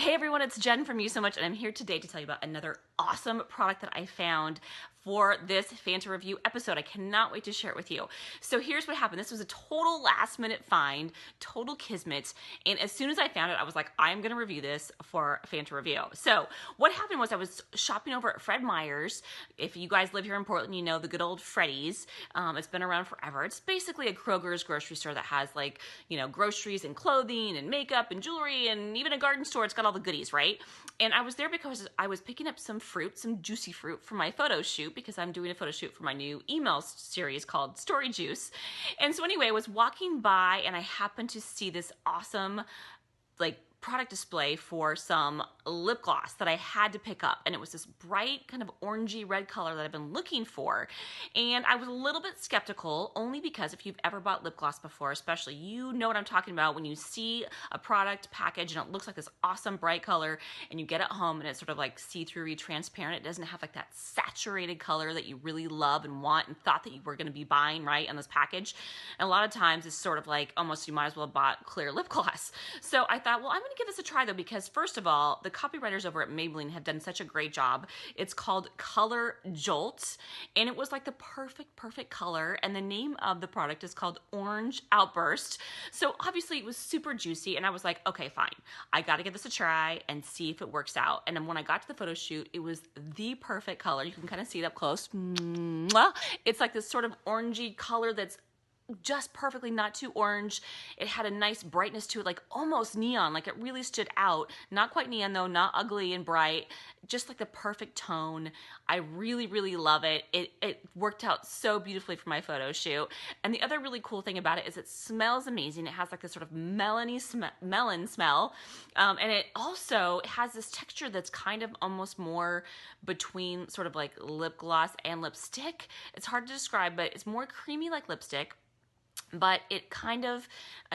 Hey everyone, it's Jen from You So Much, and I'm here today to tell you about another awesome product that I found for this FantaReview episode. I cannot wait to share it with you. So here's what happened. This was a total last minute find, total kismet, and as soon as I found it, I was like, I'm gonna review this for FantaReview. So what happened was I was shopping over at Fred Meyer's. If you guys live here in Portland, you know the good old Freddy's. It's been around forever. It's basically a Kroger's grocery store that has like, groceries and clothing and makeup and jewelry and even a garden store. It's got all the goodies, right? And I was there because I was picking up some fruit, some juicy fruit for my photo shoot, because I'm doing a photo shoot for my new email series called Story Juice. And so anyway, I was walking by and I happened to see this awesome product display for some lip gloss that I had to pick up, and it was this bright kind of orangey red color that I've been looking for. And I was a little bit skeptical, only because if you've ever bought lip gloss before, especially, you know what I'm talking about when you see a product package and it looks like this awesome bright color and you get it home and it's sort of like see-through, transparent. It doesn't have like that saturated color that you really love and want and thought that you were going to be buying, right, on this package. And a lot of times it's sort of like almost you might as well have bought clear lip gloss. So I thought, well, I'm going to give this a try though, because first of all, the copywriters over at Maybelline have done such a great job. It's called Color Jolt, and it was like the perfect color, and the name of the product is called Orange Outburst. So obviously it was super juicy, and I was like, okay, fine. I got to give this a try and see if it works out. And then when I got to the photo shoot, it was the perfect color. You can kind of see it up close. It's like this sort of orangey color that's just perfectly not too orange. It had a nice brightness to it, like almost neon, like it really stood out. Not quite neon though, not ugly and bright, just like the perfect tone. I really love it. It worked out so beautifully for my photo shoot. And the other really cool thing about it is it smells amazing. It has like this sort of melon smell. And it also has this texture that's kind of almost more between sort of like lip gloss and lipstick. It's hard to describe, but it's more creamy like lipstick, but it kind of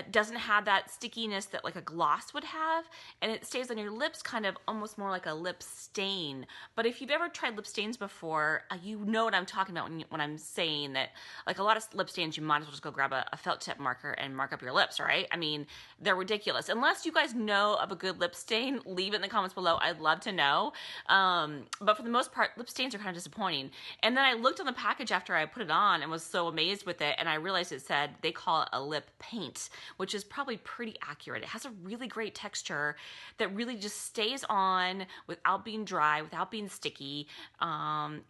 doesn't have that stickiness that like a gloss would have, and it stays on your lips kind of almost more like a lip stain. But if you've ever tried lip stains before, you know what I'm talking about when I'm saying that, like a lot of lip stains, you might as well just go grab a felt tip marker and mark up your lips, right? I mean, they're ridiculous. Unless you guys know of a good lip stain, leave it in the comments below. I'd love to know. But for the most part, lip stains are kind of disappointing. And then I looked on the package after I put it on and was so amazed with it, and I realized it said they call it a lip paint, which is probably pretty accurate. It has a really great texture that really just stays on without being dry, without being sticky.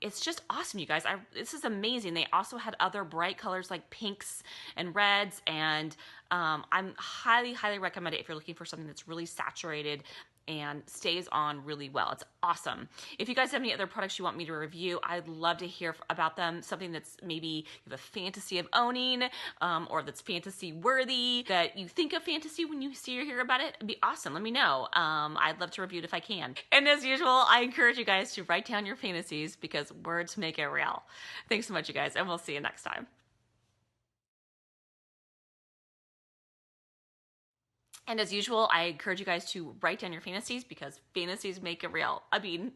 It's just awesome, you guys. This is amazing. They also had other bright colors like pinks and reds, and I'm highly recommend it if you're looking for something that's really saturated and stays on really well. It's awesome. If you guys have any other products you want me to review, I'd love to hear about them. Something that's maybe you have a fantasy of owning, or that's fantasy worthy, that you think of fantasy when you see or hear about it. It'd be awesome. Let me know. I'd love to review it if I can. And as usual, I encourage you guys to write down your fantasies, because words make it real. Thanks so much, you guys, and we'll see you next time. And as usual, I encourage you guys to write down your fantasies, because fantasies make it real. I mean,